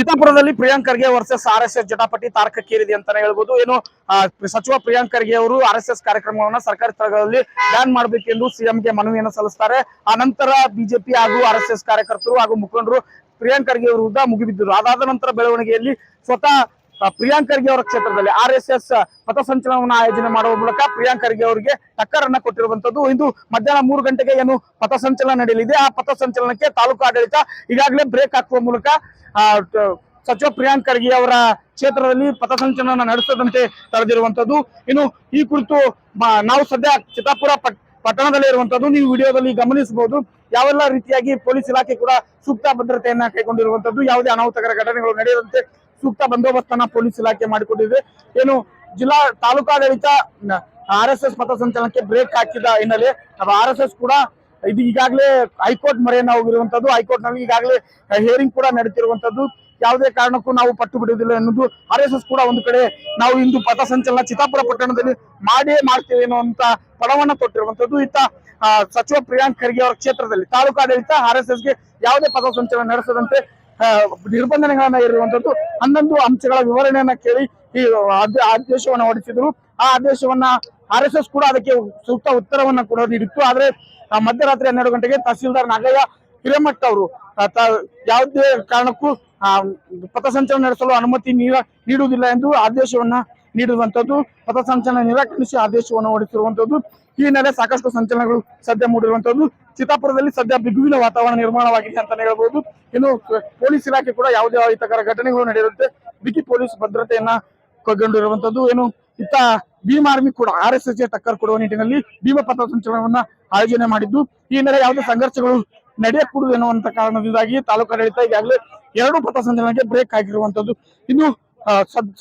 ಚಿತ್ತಾಪುರದಲ್ಲಿ Priyank Kharge versus RSS ಜಟಾಪಟಿ ತಾರಕಕ್ಕೇರಿದೆ ಅಂತಾನೆ ಹೇಳ್ಬೋದು. ಏನು ಸಚಿವ ಪ್ರಿಯಾಂಕ್ ಖರ್ಗೆ ಅವರು RSS ಕಾರ್ಯಕ್ರಮಗಳನ್ನ ಸರ್ಕಾರಿ ಸ್ಥಳಗಳಲ್ಲಿ ಬ್ಯಾನ್ ಮಾಡಬೇಕೆಂದು ಸಿಎಂಗೆ ಮನವಿಯನ್ನು ಸಲ್ಲಿಸ್ತಾರೆ. ಆ ನಂತರ ಬಿಜೆಪಿ ಹಾಗೂ RSS ಕಾರ್ಯಕರ್ತರು ಹಾಗೂ ಮುಖಂಡರು ಪ್ರಿಯಾಂಕ್ ಖರ್ಗೆ ಅವರ ವಿರುದ್ಧ ಮುಗಿಬಿದ್ದರು. ಅದಾದ ನಂತರ ಬೆಳವಣಿಗೆಯಲ್ಲಿ ಸ್ವತಃ ಪ್ರಿಯಾಂಕ್ ಖರ್ಗೆ ಅವರ ಕ್ಷೇತ್ರದಲ್ಲಿ RSS ಪಥಸಂಚಲನವನ್ನು ಆಯೋಜನೆ ಮಾಡುವ ಮೂಲಕ ಪ್ರಿಯಾಂಕ್ ಖರ್ಗೆ ಅವರಿಗೆ ಟಕ್ಕರನ್ನ ಕೊಟ್ಟಿರುವಂತದ್ದು. ಇಂದು ಮಧ್ಯಾಹ್ನ 3 ಗಂಟೆಗೆ ಏನು ಪಥಸಂಚಲನ ನಡೆಯಲಿದೆ, ಆ ಪಥಸಂಚಲನಕ್ಕೆ ತಾಲೂಕು ಆಡಳಿತ ಈಗಾಗಲೇ ಬ್ರೇಕ್ ಹಾಕುವ ಮೂಲಕ ಸಚಿವ ಪ್ರಿಯಾಂಕ್ ಖರ್ಗೆ ಅವರ ಕ್ಷೇತ್ರದಲ್ಲಿ ಪಥಸಂಚಲನ ನಡೆಸದಂತೆ ತಡೆದಿರುವಂತದ್ದು. ಇನ್ನು ಈ ಕುರಿತು ನಾವು ಸದ್ಯ ಚಿತ್ತಾಪುರ ಪಟ್ಟಣದಲ್ಲಿ ಇರುವಂತದ್ದು. ನೀವು ವಿಡಿಯೋದಲ್ಲಿ ಗಮನಿಸಬಹುದು ಯಾವೆಲ್ಲ ರೀತಿಯಾಗಿ ಪೊಲೀಸ್ ಇಲಾಖೆ ಕೂಡ ಸೂಕ್ತ ಭದ್ರತೆಯನ್ನ ಕೈಗೊಂಡಿರುವಂತದ್ದು. ಯಾವುದೇ ಅನಾಹುತಕರ ಘಟನೆಗಳು ನಡೆಯದಂತೆ ಸೂಕ್ತ ಬಂದೋಬಸ್ತನ್ನ ಪೊಲೀಸ್ ಇಲಾಖೆ ಮಾಡಿಕೊಂಡಿದೆ. ಏನು ಜಿಲ್ಲಾ ತಾಲೂಕಾಡಳಿತ RSS ಪಥಸಂಚಲನಕ್ಕೆ ಬ್ರೇಕ್ ಹಾಕಿದ ಹಿನ್ನೆಲೆ RSS ಕೂಡ ಇದು ಈಗಾಗಲೇ ಹೈಕೋರ್ಟ್ ಮೊರೆಯನ್ನ ಹೋಗಿರುವಂತದ್ದು. ಹೈಕೋರ್ಟ್ ನಲ್ಲಿ ಈಗಾಗಲೇ ಹಿಯರಿಂಗ್ ಕೂಡ ನಡೀತಿರುವಂತದ್ದು. ಯಾವುದೇ ಕಾರಣಕ್ಕೂ ನಾವು ಪಟ್ಟು ಬಿಡುವುದಿಲ್ಲ ಎನ್ನುವುದು RSS ಕೂಡ ಒಂದು ಕಡೆ ನಾವು ಇಂದು ಪಥಸಂಚಲನ ಚಿತ್ತಾಪುರ ಪಟ್ಟಣದಲ್ಲಿ ಮಾಡ್ತೇವೆ ಅನ್ನುವಂತ ಪಣವನ್ನ ತೊಟ್ಟಿರುವಂತದ್ದು. ಇತ್ತ ಸಚಿವ ಪ್ರಿಯಾಂಕ್ ಖರ್ಗೆ ಅವರ ಕ್ಷೇತ್ರದಲ್ಲಿ ತಾಲೂಕಾಡಳಿತ RSSಗೆ ಯಾವುದೇ ಪಥಸಂಚಲನ ನಡೆಸದಂತೆ ನಿರ್ಬಂಧನೆಗಳನ್ನ ಇರುವಂತದ್ದು. 11 ಅಂಶಗಳ ವಿವರಣೆಯನ್ನ ಕೇಳಿ ಈ ಆದೇಶವನ್ನ ಹೊರಡಿಸಿದ್ರು. ಆ ಆದೇಶವನ್ನ RSS ಕೂಡ ಅದಕ್ಕೆ ಸೂಕ್ತ ಉತ್ತರವನ್ನ ಕೂಡ ನೀಡಿತ್ತು. ಆದ್ರೆ ಮಧ್ಯರಾತ್ರಿ 12 ಗಂಟೆಗೆ ತಹಸೀಲ್ದಾರ್ ನಾಗಯ್ಯ ಹಿರೇಮಠ ಅವರು ಯಾವುದೇ ಕಾರಣಕ್ಕೂ ಪಥಸಂಚಲನ ನಡೆಸಲು ಅನುಮತಿ ನೀಡುವುದಿಲ್ಲ ಎಂದು ಆದೇಶವನ್ನ ನೀಡುವಂತದ್ದು. ಪಥಸಂಚಲನ ನಿರಾಕರಿಸಿ ಆದೇಶವನ್ನು ಹೊರಡಿಸಿರುವಂತದ್ದು. ಈ ಹಿನ್ನೆಲೆ ಸಾಕಷ್ಟು ಸಂಚಲನಗಳು ಸದ್ಯ ಮೂಡಿರುವಂತದ್ದು. ಚಿತ್ತಾಪುರದಲ್ಲಿ ಸದ್ಯ ಬಿಗುವಿನ ವಾತಾವರಣ ನಿರ್ಮಾಣವಾಗಿದೆ ಅಂತಾನೆ ಹೇಳ್ಬಹುದು. ಇನ್ನು ಪೊಲೀಸ್ ಇಲಾಖೆ ಕೂಡ ಯಾವುದೇ ಅಹಿತಕರ ಘಟನೆಗಳು ನಡೆಯುತ್ತೆ ಬಿಗಿ ಪೊಲೀಸ್ ಭದ್ರತೆಯನ್ನ ಕೈಗೊಂಡಿರುವಂತದ್ದು. ಏನು ಇತ್ತ ಭೀಮ್ ಆರ್ಮಿ ಕೂಡ RSSಗೆ ಟಕ್ಕರ್ ಕೊಡುವ ನಿಟ್ಟಿನಲ್ಲಿ ಭೀಮ ಪಥಸಂಚಲನವನ್ನ ಆಯೋಜನೆ ಮಾಡಿದ್ದು. ಈ ಹಿನ್ನೆಲೆ ಯಾವುದೇ ಸಂಘರ್ಷಗಳು ನಡೆಯಕೂಡದು ಎನ್ನುವಂತ ಕಾರಣದಿಂದಾಗಿ ತಾಲೂಕಾಡಳಿತ ಈಗಾಗಲೇ 2 ಪಥಸಂಚಲನಕ್ಕೆ ಬ್ರೇಕ್ ಆಗಿರುವಂತದ್ದು. ಇನ್ನು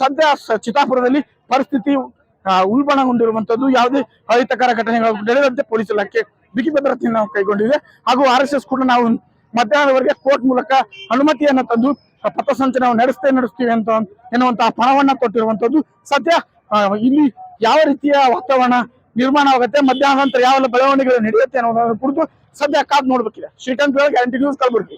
ಸದ್ಯ ಚಿತ್ತಾಪುರದಲ್ಲಿ ಪರಿಸ್ಥಿತಿ ಉಲ್ಬಣಗೊಂಡಿರುವಂತದ್ದು. ಯಾವುದೇ ಅಹಿತಕರ ಘಟನೆಗಳು ನಡೆದಂತೆ ಪೊಲೀಸ್ ಇಲಾಖೆ ಬಿಗಿ ಭದ್ರತೆಯನ್ನು ಕೈಗೊಂಡಿದೆ. ಹಾಗೂ RSS ಕೂಡ ನಾವು ಮಧ್ಯಾಹ್ನದವರೆಗೆ ಕೋರ್ಟ್ ಮೂಲಕ ಅನುಮತಿಯನ್ನ ತಂದು ಪಥಸಂಚಲನ ನಡೆಸ್ತೀವಿ ಅಂತ ಎನ್ನುವಂತಹ ಪಣವನ್ನ ಕೊಟ್ಟಿರುವಂತದ್ದು. ಸದ್ಯ ಇಲ್ಲಿ ಯಾವ ರೀತಿಯ ವಾತಾವರಣ ನಿರ್ಮಾಣ ಆಗುತ್ತೆ, ಮಧ್ಯಾಹ್ನ ನಂತರ ಯಾವೆಲ್ಲ ಬೆಳವಣಿಗೆಗಳು ನಡೆಯುತ್ತೆ ಅನ್ನೋದರ ಕುರಿತು ಸದ್ಯ ಕಾದು ನೋಡ್ಬೇಕಿದೆ. Srikanth guarantee news Kalaburagi.